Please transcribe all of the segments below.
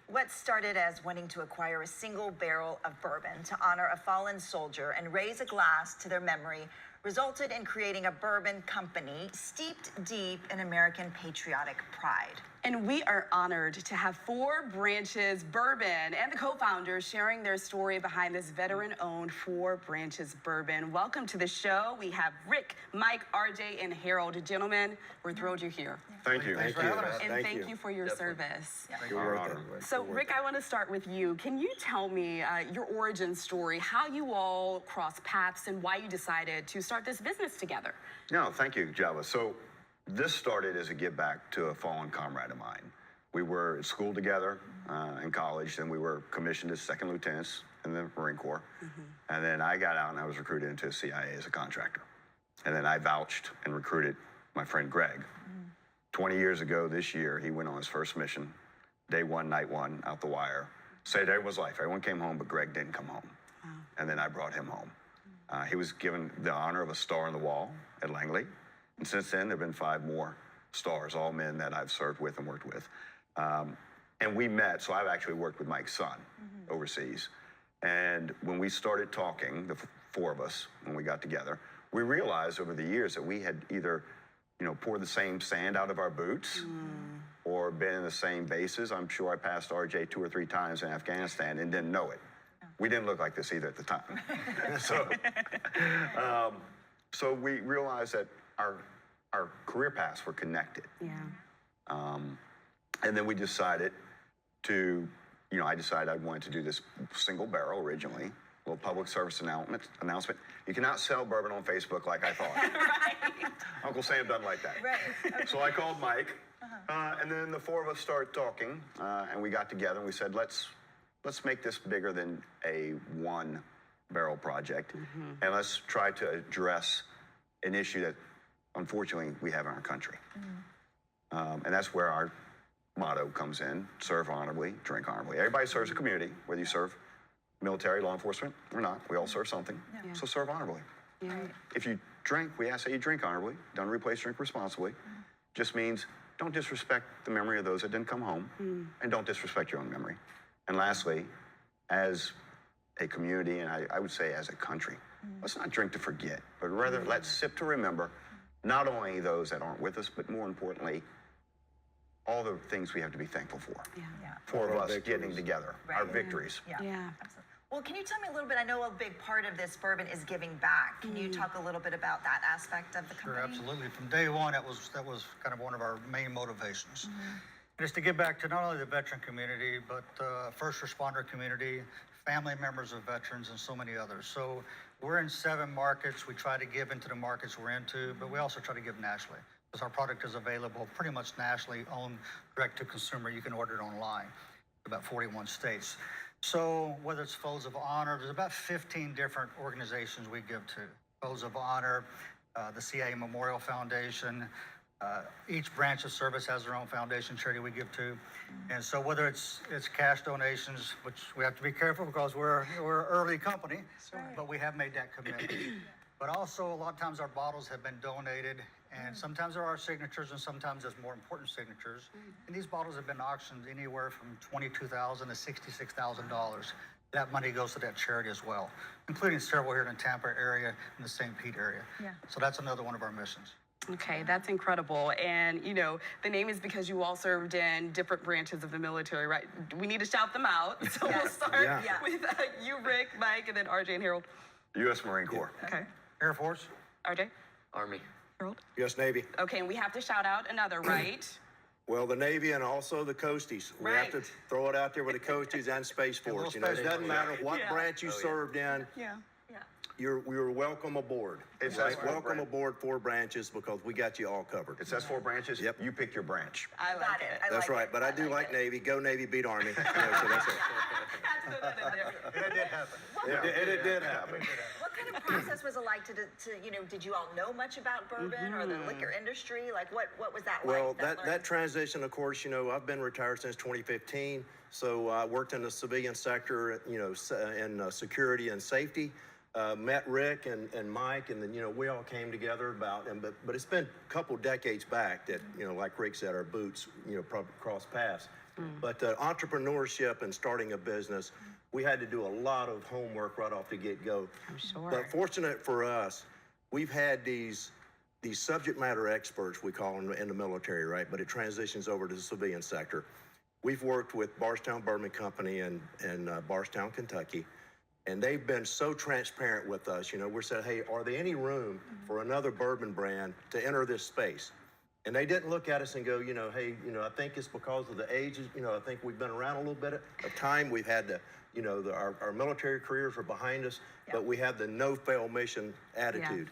What started as wanting to acquire a single barrel of bourbon to honor a fallen soldier and raise a glass to their memory resulted in creating a bourbon company steeped deep in American patriotic pride. And we are honored to have Four Branches Bourbon and the co-founders sharing their story behind this veteran-owned Four Branches Bourbon. Welcome to the show. We have Rick, Mike, RJ, and Harold. Gentlemen, we're thrilled you're here. Thank you. Thanks for having us. And thank you for your service. You're welcome. So, Rick, I want to start with you. Can you tell me your origin story, how you all crossed paths, and why you decided to start this business together? No, thank you, Java. So this started as a give back to a fallen comrade of mine. We were at school together in college, and we were commissioned as second lieutenants in the Marine Corps. And then I got out and I was recruited into CIA as a contractor. And then I vouched and recruited my friend Greg. 20 years ago this year, he went on his first mission, day one, night one, out the wire. Saved everyone's life. Everyone came home, but Greg didn't come home. And then I brought him home. He was given the honor of a star on the wall at Langley. And since then, there have been 5 more stars, all men that I've served with and worked with. And we met, so I've actually worked with Mike's son overseas. And when we started talking, the 4 of us, when we got together, we realized over the years that we had either poured the same sand out of our boots or been in the same bases. I'm sure I passed RJ 2 or 3 times in Afghanistan and didn't know it. We didn't look like this either at the time. So we realized that our career paths were connected. And then we decided to, I decided I wanted to do this single barrel originally, a little public service announcement. You cannot sell bourbon on Facebook like I thought. Right. Uncle Sam doesn't like that. Right. So I called Mike, and then the 4 of us started talking, and we got together and we said, let's make this bigger than a 1 barrel project, and let's try to address an issue that unfortunately we have in our country. And that's where our motto comes in: serve honorably, drink honorably. Everybody serves a community, whether you serve military, law enforcement, or not. We all serve something. So serve honorably. If you drink, we ask that you drink honorably. Don't replace drink responsibly. Just means don't disrespect the memory of those that didn't come home, and don't disrespect your own memory. And lastly, as a community, and I would say as a country, let's not drink to forget, but rather let's sip to remember not only those that aren't with us, but more importantly, all the things we have to be thankful for. 4 of us getting together, our victories. Absolutely. Well, can you tell me a little bit? I know a big part of this bourbon is giving back. Can you talk a little bit about that aspect of the company? Sure, absolutely. From day one, that was kind of one of our main motivations. And it's to give back to not only the veteran community, but first responder community, family members of veterans, and so many others. So we're in 7 markets. We try to give into the markets we're into, but we also try to give nationally, because our product is available pretty much nationally, owned direct to consumer. You can order it online, about 41 states. So whether it's Foes of Honor, there's about 15 different organizations we give to. Foes of Honor, the CIA Memorial Foundation, each branch of service has their own foundation charity we give to. And so whether it's cash donations, which we have to be careful because we're an early company, but we have made that commitment. But also a lot of times our bottles have been donated, and sometimes there are signatures and sometimes there's more important signatures. And these bottles have been auctioned anywhere from $22,000 to $66,000. That money goes to that charity as well, including several here in the Tampa area and the St. Pete area. So that's another one of our missions. Okay, that's incredible. And, the name is because you all served in different branches of the military, right? We need to shout them out. So we'll start with you, Rick, Mike, and then RJ and Harold. U.S. Marine Corps. Okay. Air Force. RJ? Army. Harold? U.S. Navy. Okay, and we have to shout out another, right? Well, the Navy and also the Coasties. We have to throw it out there with the Coasties and Space Force. It doesn't matter what branch you served in. You're welcome aboard. It says welcome aboard Four Branches, because we got you all covered. It says 4 branches. Yep. You pick your branch. I like it. That's right. But I do like Navy. Go Navy, beat Army. So that's it. It did happen. It did happen. What kind of process was it like to did you all know much about bourbon or the liquor industry? Like, what was that like? Well, that transition, of course, I've been retired since 2015. So I worked in the civilian sector, in security and safety. Met Rick and Mike, and then, we all came together but it's been a couple decades back that, like Rick said, our boots, probably crossed paths. But entrepreneurship and starting a business, we had to do a lot of homework right off the get-go. I'm sure. But fortunate for us, we've had these subject matter experts, we call them in the military, right? But it transitions over to the civilian sector. We've worked with Bardstown Bourbon Company in Bardstown, Kentucky, and they've been so transparent with us. You know, we said, hey, are there any room for another bourbon brand to enter this space? And they didn't look at us and go, you know, hey, you know, I think it's because of the ages. You know, I think we've been around a little bit of time. We've had to, you know, our military careers are behind us, but we have the no-fail mission attitude.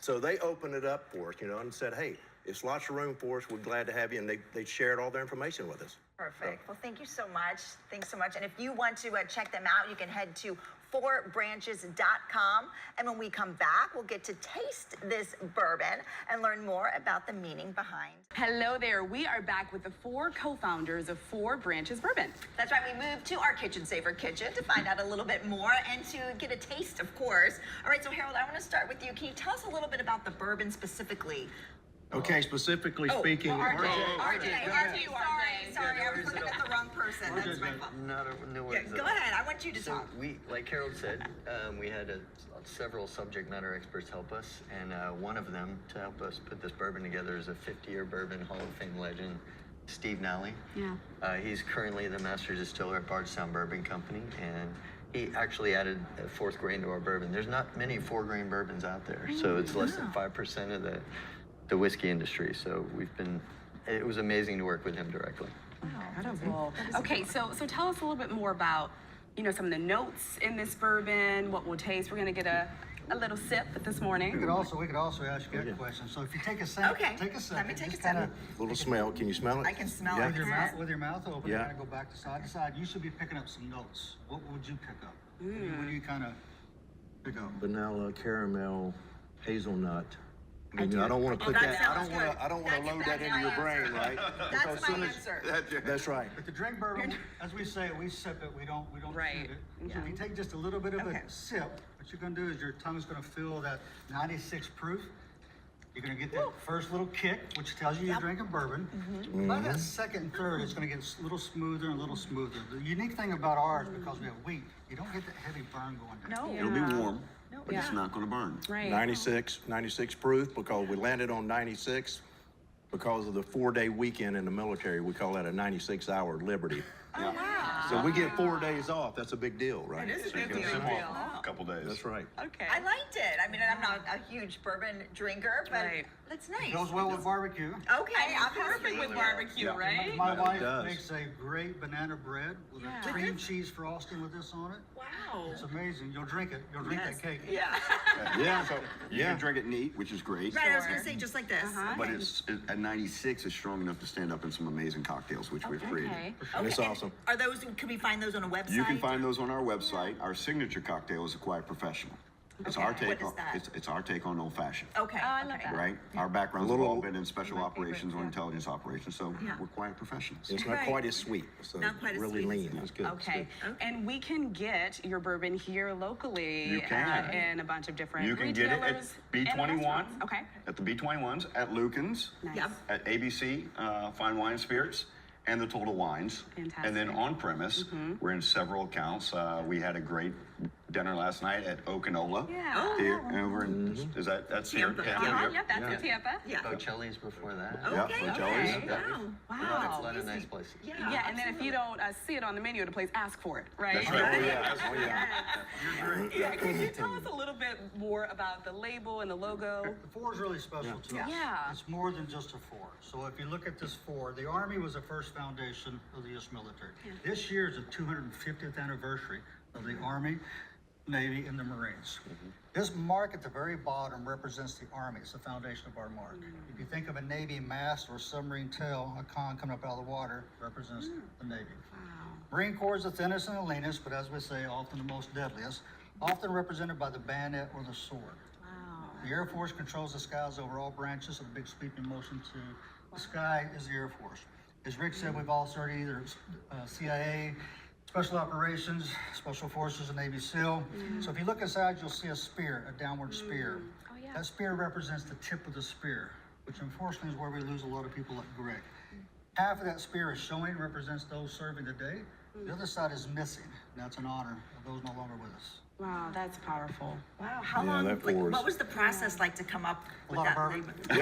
So they opened it up for us, you know, and said, hey, it's lots of room for us. We're glad to have you. And they shared all their information with us. Perfect. Well, thank you so much. Thanks so much. And if you want to check them out, you can head to fourbranches.com. And when we come back, we'll get to taste this bourbon and learn more about the meaning behind. Hello there. We are back with the 4 co-founders of Four Branches Bourbon. That's right. We moved to our Kitchen Saver kitchen to find out a little bit more and to get a taste, of course. All right. So, Harold, I want to start with you. Can you tell us a little bit about the bourbon specifically? Okay, specifically speaking. RJ, sorry, I was looking at the wrong person. That's my fault. No Yeah, worries. go ahead. I want you to So talk. we, like Harold said, we had several subject matter experts help us, and one of them to help us put this bourbon together is a 50-year bourbon Hall of Fame legend, Steve Nally. Yeah. He's currently the master distiller at Bardstown Bourbon Company, and he actually added a 4th grain to our bourbon. There's not many 4-grain bourbons out there, so it's less than 5% of the whiskey industry. So it was amazing to work with him directly. Incredible. Okay, so tell us a little bit more about, you know, some of the notes in this bourbon, what we'll taste. We're gonna get a little sip this morning. We could also ask you a question. So if you take a sip, Okay. take a sip. Let me take a just sip. kinda- A little smell. Can you smell it? I can smell Yeah. it. With your mouth open, Yeah. you gotta go back to side. You should be picking up some notes. What would you pick up? What do you kind of pick up? Vanilla, caramel, hazelnut. I don't want to put that that. sounds good. I don't want to load that into your brain, right? That's my answer. That's right. But the drink bourbon, as we say, we sip it. We don't Right. shoot it. So if you take just a little bit of Okay. a sip, what you're gonna do is your tongue's gonna feel that 96 proof. You're gonna get that first little kick, which tells you you're drinking bourbon. By that second and third, it's gonna get a little smoother and a little smoother. The unique thing about ours, because we have wheat, you don't get that heavy burn going down. No. It'll be warm, but it's not going to burn. Right. 96 proof because we landed on 96 because of the 4-day weekend in the military. We call that a 96-hour liberty. Oh, wow. So we get 4 days off. That's a big deal, right? It is a So you big can deal. sip Big off deal. a couple days. That's right. Okay. I liked it. I mean, I'm not a huge bourbon drinker, but Right. it's nice. Goes well with barbecue. Okay, Perfect with barbecue, Yeah. right? My wife does. makes a great banana bread with Yeah. a cream cheese frosting with this on it. Wow. It's amazing. You'll drink it. You'll drink that cake. Yeah. Yeah, so you can drink it neat, which is great. Right, I was gonna say just like this. But at 96, it's strong enough to stand up in some amazing cocktails, which we've created. Okay. And it's and awesome. Are those? Can we find those on a website? You can find those on our website. Our signature cocktail is a Quiet Professional. It's our Okay. take What on is that? it's our take on old fashioned. Okay. Oh, I love okay. that. Right? Our background's A little- all been in special operations or intelligence operations, so Yeah. we're quiet professionals. It's not quite as sweet. So Not quite as really sweet as lean. That's good. Okay. And we can get your bourbon here locally You can. in a bunch of different You can get it at retailers and B21. restaurants. Okay. At the B21s, at Lucan's, Nice. Yep. at ABC Fine Wine and Spirits, and the Total Wines. Fantastic. And then on premise, we're in several accounts. We had a great dinner last night at Okanola. Yeah. Here, over in, that's Tampa. here. Yeah. Yep, that's in Tampa. Yeah. Bocelli's before that. Yeah, Okay. Bocelli's. Okay. Yeah. Wow. Wow. A lot of nice places. Yeah, and then if you don't see it on the menu at a place, ask for it, right? That's right. Oh, yeah. Oh, yeah. Yeah, can you tell us a little bit more about the label and the logo? The 4 is really special to us. Yeah. It's more than just a 4. So if you look at this 4, the Army was the first foundation of the U.S. military. This year is the 250th anniversary of the Army, Navy, and the Marines. This mark at the very bottom represents the Army. It's the foundation of our mark. If you think of a Navy mast or submarine tail, a con coming up out of the water represents the Navy. Marine Corps is the thinnest and the leanest, but as we say, often the most deadliest, often represented by the bayonet or the sword. Wow. The Air Force controls the skies over all branches of the big sweeping motion to the sky is the Air Force. As Rick said, we've all started either CIA, Special Operations, Special Forces, and Navy SEAL. So if you look inside, you'll see a spear, a downward spear. Oh, yeah. That spear represents the tip of the spear, which unfortunately is where we lose a lot of people like Greg. Half of that spear is showing, represents those serving today. The other side is missing. That's an honor of those no longer with us. Wow, that's powerful. Wow, how Yeah, long, that like, forwards. what was the process like to come up with lot of that bourbon. name?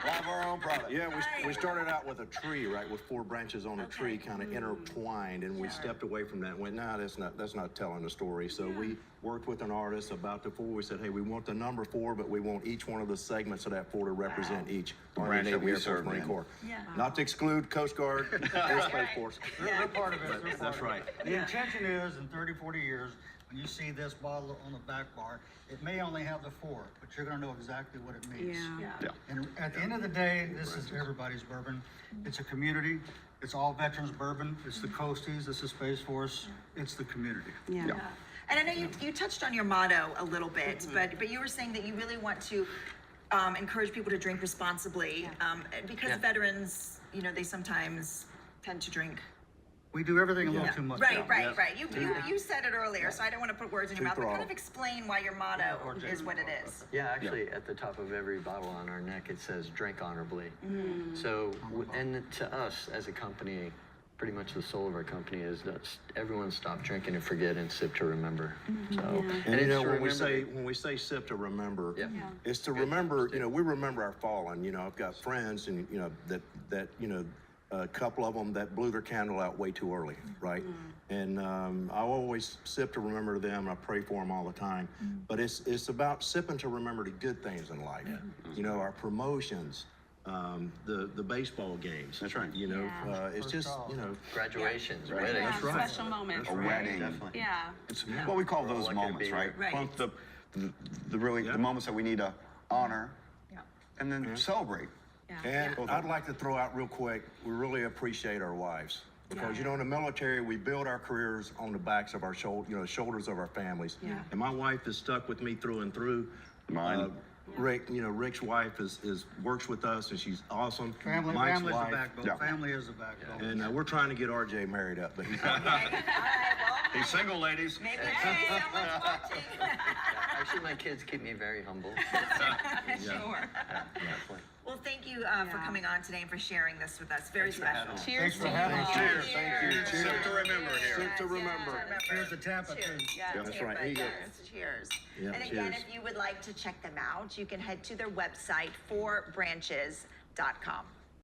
We'll have our own product. Yeah, we started out with a tree, right, with 4 branches on a tree, kind of intertwined, and we stepped away from that and went, nah, that's not telling the story. So we worked with an artist about the 4. We said, hey, we want the number 4, but we want each one of the segments of that 4 to represent each Army, branch that Navy, we Air Force, served Marine in. Corps. Yeah. Not to exclude Coast Guard, Air Space Force. They're part of it. They're part That's of it. right. The intention is, in 30, 40 years, when you see this bottle on the back bar, it may only have the 4, but you're gonna know exactly what it means. Yeah. Yeah. And at the end of the day, this is everybody's bourbon. It's a community. It's all veterans bourbon. It's the Coasties. It's the Space Force. It's the community. Yeah. And I know you touched on your motto a little bit, but you were saying that you really want to encourage people to drink responsibly because Yeah. veterans, you know, they sometimes tend to drink. We do everything a little too much. Right. You said it earlier, so I don't want to put words in your Too mouth, but kind throttle. of explain why your motto is what it is. Yeah, actually, at the top of every bottle on our neck, it says "Drink honorably." So, and to us as a company, pretty much the soul of our company is that everyone stop drinking and forget and sip to remember. So, And you it's know, to when remember- we say sip to remember, Yep. it's to remember, you know, we remember our fallen. You know, I've got friends and, you know, that you know, a couple of them that blew their candle out way too early, right? And I always sip to remember them. I pray for them all the time. But it's about sipping to remember the good things in life. You know, our promotions, the baseball games. That's right. You know, it's just, you know, graduations, Right. weddings. Yeah, special moments. A wedding. Definitely. Yeah. It's what we call We're all those lucky to moments, be right? here. Right. Both the really the moments that we need to honor Yeah. and then celebrate. And I'd like to throw out real quick, we really appreciate our wives. Because, you know, in the military, we build our careers on the backs of our shoulders of our families. Yeah. And my wife is stuck with me through and through. Mine. Rick, you know, Rick's wife is works with us and she's awesome. Family, Mike's family's the wife. backbone. Yeah. Family is the backbone. And we're trying to get RJ married up, but he's Okay. All right. Well, He's single, ladies. maybe someone's watching. Actually, my kids keep me very humble. Sure. Definitely. Well, thank you for coming on today and for sharing this with us. Very special. Cheers Thanks for to you having all. us. Cheers. Thank you. Sip to remember here. Sip to remember. Cheers to Tampa, too. Yeah, That's Tampa, right. Here you go. yes, cheers. Yeah, And again, cheers. if you would like to check them out, you can head to their website, fourbranches.com.